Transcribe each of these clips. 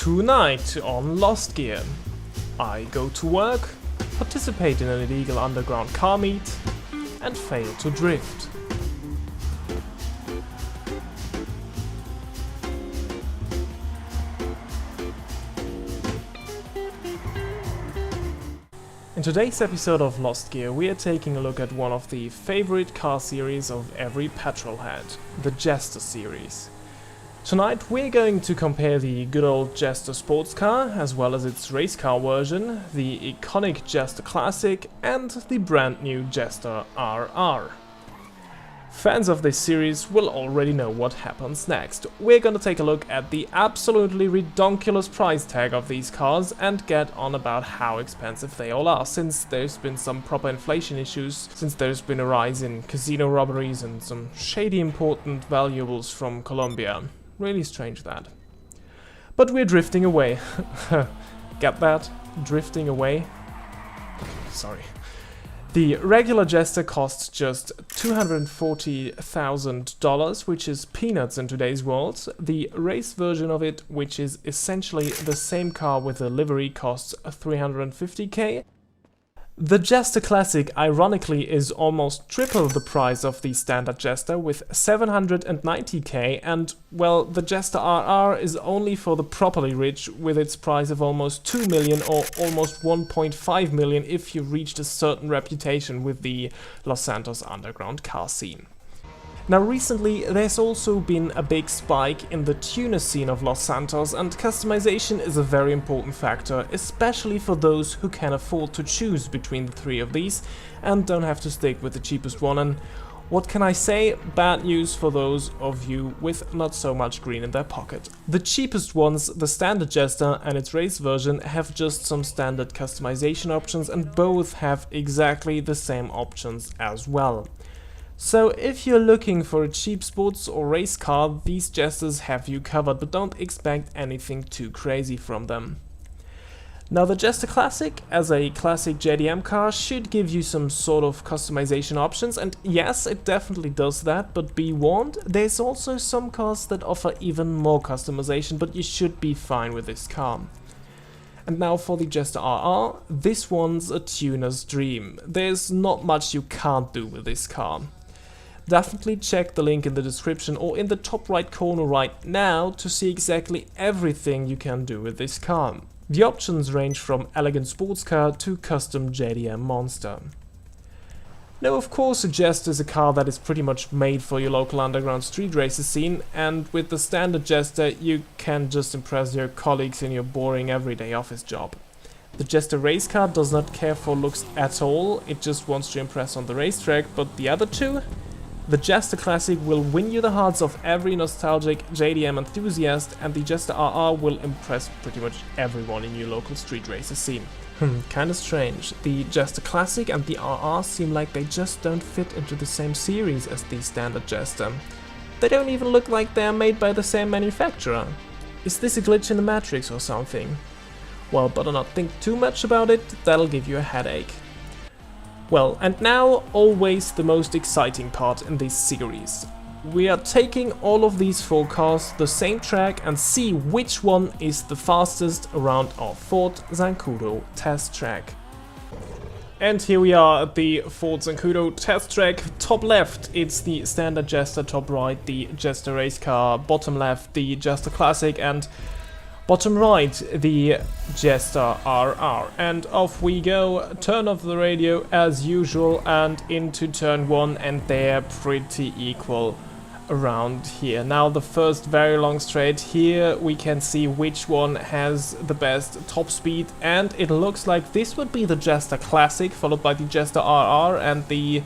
Tonight on Lost Gear, I go to work, participate in an illegal underground car meet, and fail to drift. In today's episode of Lost Gear, we are taking a look at one of the favorite car series of every petrolhead, the Jester series. Tonight we're going to compare the good old Jester sports car, as well as its race car version, the iconic Jester Classic, and the brand new Jester RR. Fans of this series will already know what happens next. We're gonna take a look at the absolutely redonkulous price tag of these cars and get on about how expensive they all are, since there's been some proper inflation issues, since there's been a rise in casino robberies and some shady important valuables from Colombia. Really strange that. But we're drifting away. Get that? Drifting away? Sorry. The regular Jester costs just $240,000, which is peanuts in today's world. The race version of it, which is essentially the same car with a livery, costs $350K. The Jester Classic, ironically, is almost triple the price of the standard Jester with $790K, and, well, the Jester RR is only for the properly rich with its price of almost $2 million or almost $1.5 million if you've reached a certain reputation with the Los Santos underground car scene. Now recently there's also been a big spike in the tuner scene of Los Santos, and customization is a very important factor, especially for those who can afford to choose between the three of these and don't have to stick with the cheapest one. And what can I say? Bad news for those of you with not so much green in their pocket. The cheapest ones, the standard Jester and its race version, have just some standard customization options, and both have exactly the same options as well. So if you're looking for a cheap sports or race car, these Jesters have you covered, but don't expect anything too crazy from them. Now the Jester Classic, as a classic JDM car, should give you some sort of customization options, and yes, it definitely does that, but be warned, there's also some cars that offer even more customization, but you should be fine with this car. And now for the Jester RR, this one's a tuner's dream. There's not much you can't do with this car. Definitely check the link in the description or in the top right corner right now to see exactly everything you can do with this car. The options range from elegant sports car to custom JDM monster. Now of course a Jester is a car that is pretty much made for your local underground street racer scene, and with the standard Jester you can just impress your colleagues in your boring everyday office job. The Jester race car does not care for looks at all, it just wants to impress on the racetrack, but the other two? The Jester Classic will win you the hearts of every nostalgic JDM enthusiast, and the Jester RR will impress pretty much everyone in your local street racer scene. Kinda strange. The Jester Classic and the RR seem like they just don't fit into the same series as the standard Jester. They don't even look like they're made by the same manufacturer. Is this a glitch in the Matrix or something? Well, better not think too much about it, that'll give you a headache. Well, and now always the most exciting part in this series. We are taking all of these four cars to the same track and see which one is the fastest around our Ford Zancudo test track. And here we are at the Ford Zancudo test track. Top left it's the standard Jester, top right the Jester race car, bottom left the Jester Classic, and bottom right the Jester RR. And off we go, turn off the radio as usual and into turn 1, and they're pretty equal around here. Now the first very long straight, here we can see which one has the best top speed, and it looks like this would be the Jester Classic, followed by the Jester RR, and the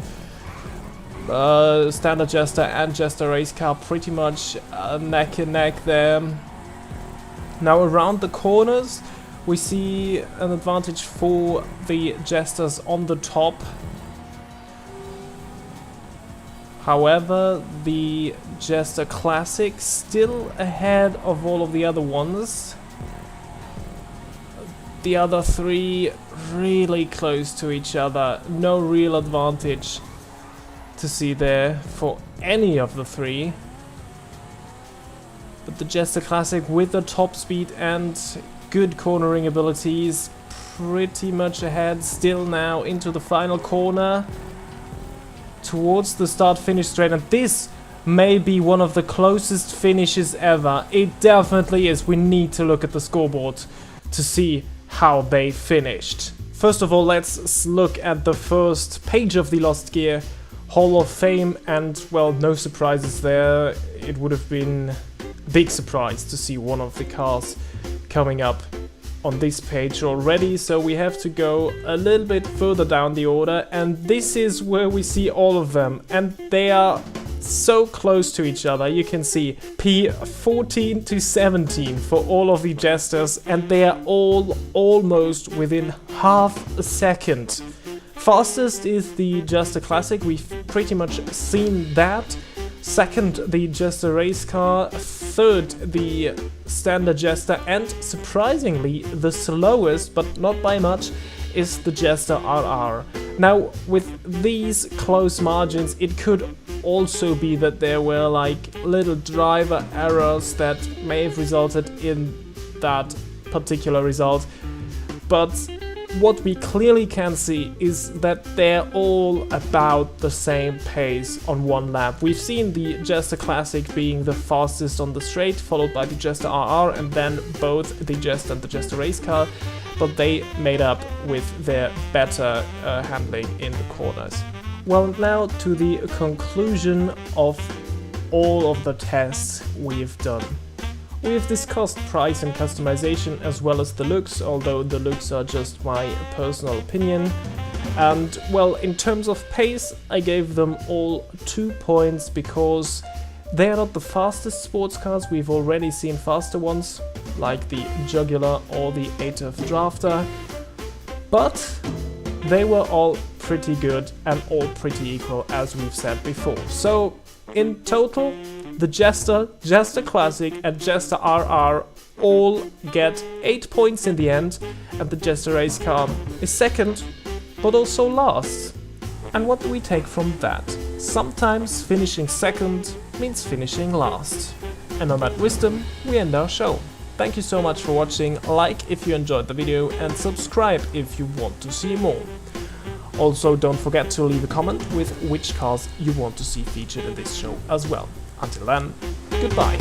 standard Jester and Jester race car pretty much neck and neck there. Now around the corners we see an advantage for the Jesters on the top. However, the Jester Classic still ahead of all of the other ones. The other three really close to each other. No real advantage to see there for any of the three. but the Jester Classic with the top speed and good cornering abilities, pretty much ahead still now into the final corner towards the start-finish straight, and this may be one of the closest finishes ever. It definitely is. We need to look at the scoreboard to see how they finished. First of all, let's look at the first page of the Lost Gear Hall of Fame, and well, no surprises there. It would have been a big surprise to see one of the cars coming up on this page already, so we have to go a little bit further down the order, and this is where we see all of them, and they are so close to each other. You can see P14 to 17 for all of the Jesters, and they are all almost within half a second. Fastest is the Jester Classic, we've pretty much seen that. Second, the Jester race car. Third, the standard Jester, and surprisingly the slowest, but not by much, is the Jester RR. Now, with these close margins, it could also be that there were like little driver errors that may have resulted in that particular result, but what we clearly can see is that they're all about the same pace on one lap. We've seen the Jester Classic being the fastest on the straight, followed by the Jester RR, and then both the Jester and the Jester race car, but they made up with their better handling in the corners. Well, now to the conclusion of all of the tests we've done. We've discussed price and customization as well as the looks, although the looks are just my personal opinion. And well, in terms of pace, I gave them all 2 points because they are not the fastest sports cars. We've already seen faster ones, like the Jugular or the ATF Drafter, but they were all pretty good and all pretty equal, as we've said before. So in total, the Jester, Jester Classic and Jester RR all get 8 points in the end, and the Jester race car is second, but also last. And what do we take from that? Sometimes finishing second means finishing last. And on that wisdom, we end our show. Thank you so much for watching, like if you enjoyed the video, and subscribe if you want to see more. Also, don't forget to leave a comment with which cars you want to see featured in this show as well. Until then, goodbye.